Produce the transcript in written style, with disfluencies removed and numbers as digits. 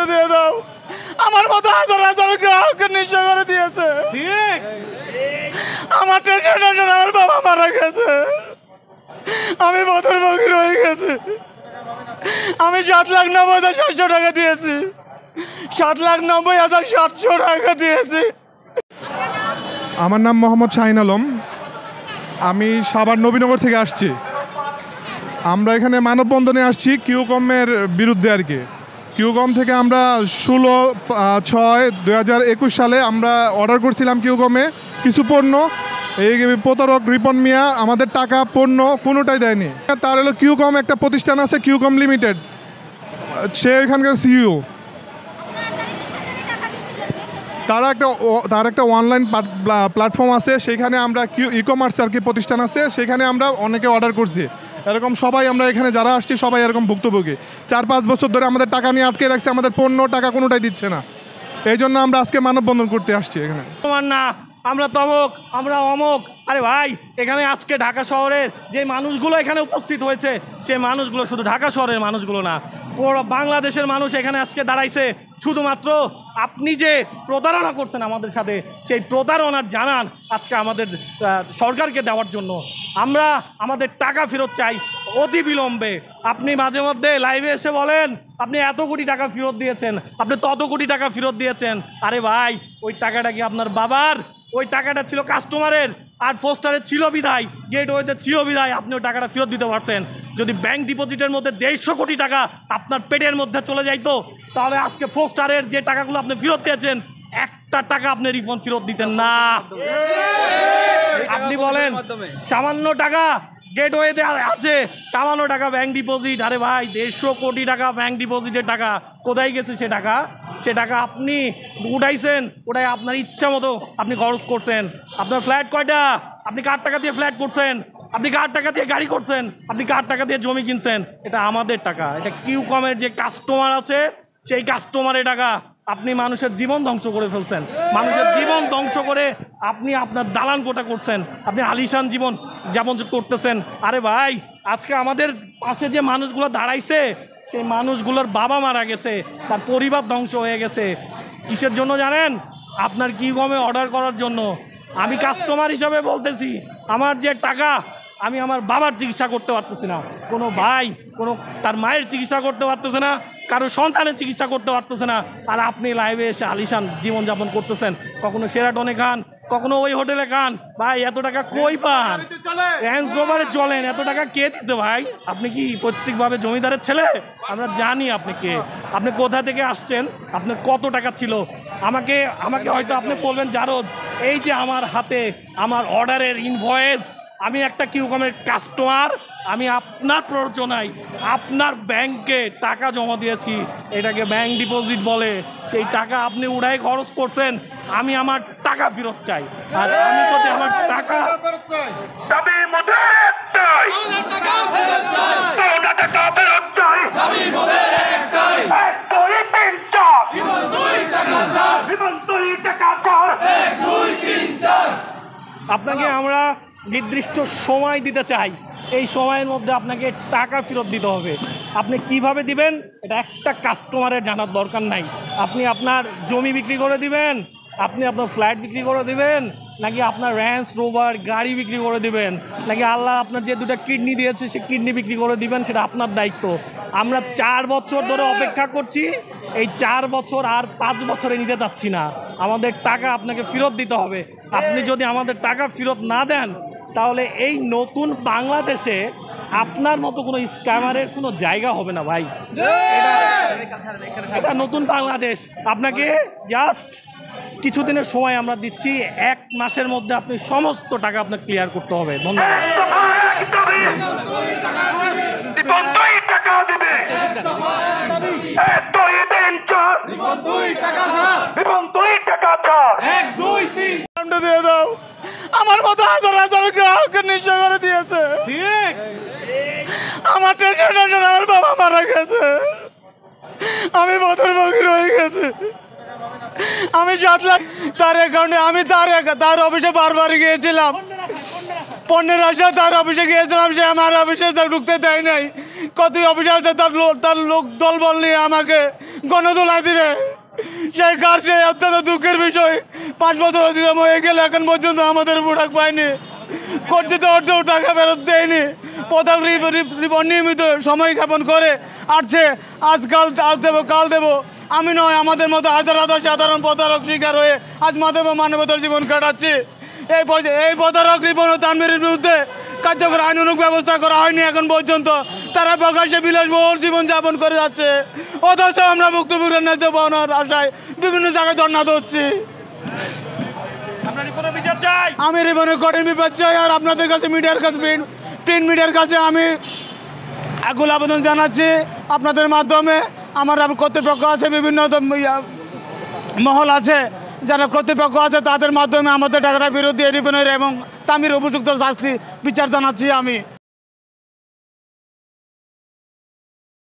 দিয়ে দাও, আমার মতো হাজার হাজার গ্রাহককে নিঃস্ব করে দিয়েছে। আমার টেনশন আমার বাবা মারা গেছে, আমি পথের মুখে রয়ে গেছি। আমি 7,90,700 টাকা দিয়েছি, 7,90,700 টাকা দিয়েছি। আমার নাম মোহাম্মদ শাহিন আলম, আমি সাভার নবীনগর থেকে আসছি। আমরা এখানে মানববন্ধনে আসছি কিউকমের বিরুদ্ধে আর কি। কিউকম থেকে আমরা 16/6/2021 সালে আমরা অর্ডার করছিলাম কিউকমে কিছু পণ্য। এই প্রতারক রিপন মিয়া আমাদের টাকা পণ্য কোনোটাই দেয়নি। তার হলো কিউকম একটা প্রতিষ্ঠান আছে, কিউকম লিমিটেড, সে এখানকার সিইও। তার একটা অনলাইন প্ল্যাটফর্ম আছে, সেখানে আমরা ই কমার্স আর কি প্রতিষ্ঠান আছে, সেখানে আমরা অনেকে অর্ডার করছি। এরকম সবাই আমরা এখানে যারা আসছি সবাই এরকম ভুক্তভোগী। 4-5 বছর ধরে আমাদের টাকা নিয়ে আটকে রাখছে, আমাদের পণ্য টাকা কোনোটাই দিচ্ছে না। এই জন্য আমরা আজকে মানববন্ধন করতে আসছি এখানে। না আমরা তমক, আমরা অমক। আরে ভাই, এখানে আজকে ঢাকা শহরের যে মানুষগুলো এখানে উপস্থিত হয়েছে, সেই মানুষগুলো শুধু ঢাকা শহরের মানুষগুলো না, পুরো বাংলাদেশের মানুষ এখানে আজকে দাঁড়াইছে শুধুমাত্র আপনি যে প্রতারণা করছেন আমাদের সাথে, সেই প্রতারণার জানান আজকে আমাদের সরকারকে দেওয়ার জন্য। আমরা আমাদের টাকা ফেরত চাই অতি বিলম্বে। আপনি মাঝে মধ্যে লাইভে এসে বলেন আপনি এত কোটি টাকা ফেরত দিয়েছেন, আপনি তত কোটি টাকা ফেরত দিয়েছেন। আরে ভাই, ওই টাকাটা কি আপনার বাবার? ওই টাকাটা ছিল কাস্টমারের, আর পোস্টারে ছিল বিদায়, গেটওয়েতে ছিল বিদায়, আপনি ওই টাকাটা ফেরত দিতে পারছেন। যদি ব্যাংক ডিপোজিটের মধ্যে 150 কোটি টাকা আপনার পেটের মধ্যে চলে যাইতো, তাহলে আজকে পোস্টারের যে টাকাগুলো আপনি ফেরত দিয়েছেন, একটা টাকা আপনি রিফান্ড ফেরত দিতেন না। আপনি বলেন সামান্য টাকা গেটওয়েতে আছে, সামান্য টাকা ব্যাংক ডিপোজিট। আরে ভাই, 150 কোটি টাকা ব্যাংক ডিপোজিটের টাকা কোথায় গেছে? সে টাকা আপনি উঠাইছেন, ওটাই আপনার ইচ্ছা মতো আপনি খরচ করছেন। আপনার ফ্ল্যাট কয়টা? আপনি কার টাকা দিয়ে ফ্ল্যাট করছেন? আপনি কার টাকা দিয়ে গাড়ি করছেন? আপনি কার টাকা দিয়ে জমি কিনছেন? এটা আমাদের টাকা। এটা কিউকমের যে কাস্টমার আছে, সেই কাস্টমারের টাকা। আপনি মানুষের জীবন ধ্বংস করে ফেলছেন, মানুষের জীবন ধ্বংস করে আপনি আপনার দালান কোটা করছেন, আপনি আলিশান জীবন যেমন করতেছেন। আরে ভাই, আজকে আমাদের পাশে যে মানুষগুলো দাঁড়াইছে, সেই মানুষগুলোর বাবা মারা গেছে, তার পরিবার ধ্বংস হয়ে গেছে। কিসের জন্য জানেন? আপনার কিউকমে অর্ডার করার জন্য। আমি কাস্টমার হিসাবে বলতেছি, আমার যে টাকা, আমি আমার বাবার চিকিৎসা করতে পারতেছি না, কোনো ভাই তার মায়ের চিকিৎসা করতে পারতেছে না, কারো সন্তানের চিকিৎসা করতে পারতেছে না। আর আপনি লাইভে এসে আলিশান জীবনযাপন করতেছেন, কখনো সেরাটনে খান, কখনো ওই হোটেলে খান। ভাই, এত টাকা কই পান? রেঞ্জ রোভারে চলেন, এত টাকা কে দিচ্ছে ভাই? আপনি কি পৈতৃকভাবে জমিদারের ছেলে? আমরা জানি আপনি কে, আপনি কোথা থেকে আসছেন, আপনার কত টাকা ছিল। আমাকে হয়তো আপনি বলবেন জারজ, এই যে আমার হাতে আমার অর্ডারের ইনভয়েস, আমি একটা কিউকমের কাস্টমার, আমি আপনার প্ররোচনায় আপনার ব্যাংকে টাকা জমা দিয়েছি, এটাকে ব্যাংক ডিপোজিট বলে। সেই টাকা আপনি উড়াই খরচ করছেন, আমি আমার টাকা ফেরত চাই। আর আমি যদি আমার টাকা আপনাকে আমরা নির্দিষ্ট সময় দিতে চাই, এই সময়ের মধ্যে আপনাকে টাকা ফেরত দিতে হবে। আপনি কিভাবে দিবেন এটা একটা কাস্টমারের জানার দরকার নাই। আপনি আপনার জমি বিক্রি করে দিবেন, আপনি আপনার ফ্ল্যাট বিক্রি করে দিবেন, নাকি আপনার রেঞ্জ রোভার গাড়ি বিক্রি করে দিবেন, নাকি আল্লাহ আপনার যে 2টা কিডনি দিয়েছে সে কিডনি বিক্রি করে দিবেন, সেটা আপনার দায়িত্ব। আমরা 4 বছর ধরে অপেক্ষা করছি, এই 4 বছর আর 5 বছরে নিতে চাচ্ছি না। আমাদের টাকা আপনাকে ফেরত দিতে হবে। আপনি যদি আমাদের টাকা ফেরত না দেন, তাহলে এই নতুন বাংলাদেশে আপনার মতো কোনো স্ক্যামারের কোনো জায়গা হবে না ভাই। এটা নতুন বাংলাদেশ। আপনাকে জাস্ট কিছুদিনের সময় আমরা দিচ্ছি, 1 মাসের মধ্যে আপনি সমস্ত টাকা আপনাকে ক্লিয়ার করতে হবে। ধন্যবাদ। দিয়ে দাও, আমার মতো হাজার হাজার গ্রাহককে নিঃস্ব করে দিয়েছে। আমার টেনশন আমার বাবা মারা গেছে, আমি পথের মুখে রয়ে গেছি। আমি 7 লাখ তার অ্যাকাউন্টে, আমি তার অফিসে বারবার গিয়েছিলাম, পণ্যের আশা তার অফিসে গিয়েছিলাম, সে আমার অফিসে ঢুকতে দেয় নাই। কত অফিসার আছে তার লোক দলবল নিয়ে আমাকে গণদোলায় দিবে। সেই কার সে অত্যন্ত দুঃখের বিষয়। 5 বছর অতিক্রম হয়ে গেলে এখন পর্যন্ত আমাদের প্রোডাক্ট পাইনি, কর্জিত অর্থ টাকা ফেরত দেয়নি। প্রধান নিয়মিত সময় জ্ঞাপন করে আসছে, আজকাল আজ দেবো কাল দেবো। আমি নয়, আমাদের মতো হাজার হাজার সাধারণ প্রতারক শিকার হয়ে আজ মানবতার জীবন কাটাচ্ছি। এই প্রতারক রিপন ও তানভীরের বিরুদ্ধে কার্যকর আইনানুগ ব্যবস্থা করা হয়নি এখন পর্যন্ত। তারা প্রকাশ্যে বিলাসবহুল জীবনযাপন করে যাচ্ছে, অথচ আমরা ভুক্তভোগীর ন্যায্য পাওনার আশায় বিভিন্ন জায়গায় ধর্ণা দিচ্ছি। আমরা রিপনের বিচার চাই। আমি রিপনের কঠিন বিপদ চাই। আর আপনাদের কাছে মিডিয়ার কাছে প্রিন্ট মিডিয়ার কাছে আমি আকুল আবেদন জানাচ্ছি আপনাদের মাধ্যমে। আমার কর্তৃপক্ষ আছে, বিভিন্ন মহল আছে, যারা কর্তৃপক্ষ আছে তাদের মাধ্যমে আমাদের টাকাটা ফেরত দিয়ে রিপনের এবং তামির উপযুক্ত শাস্তি বিচার জানাচ্ছি আমি।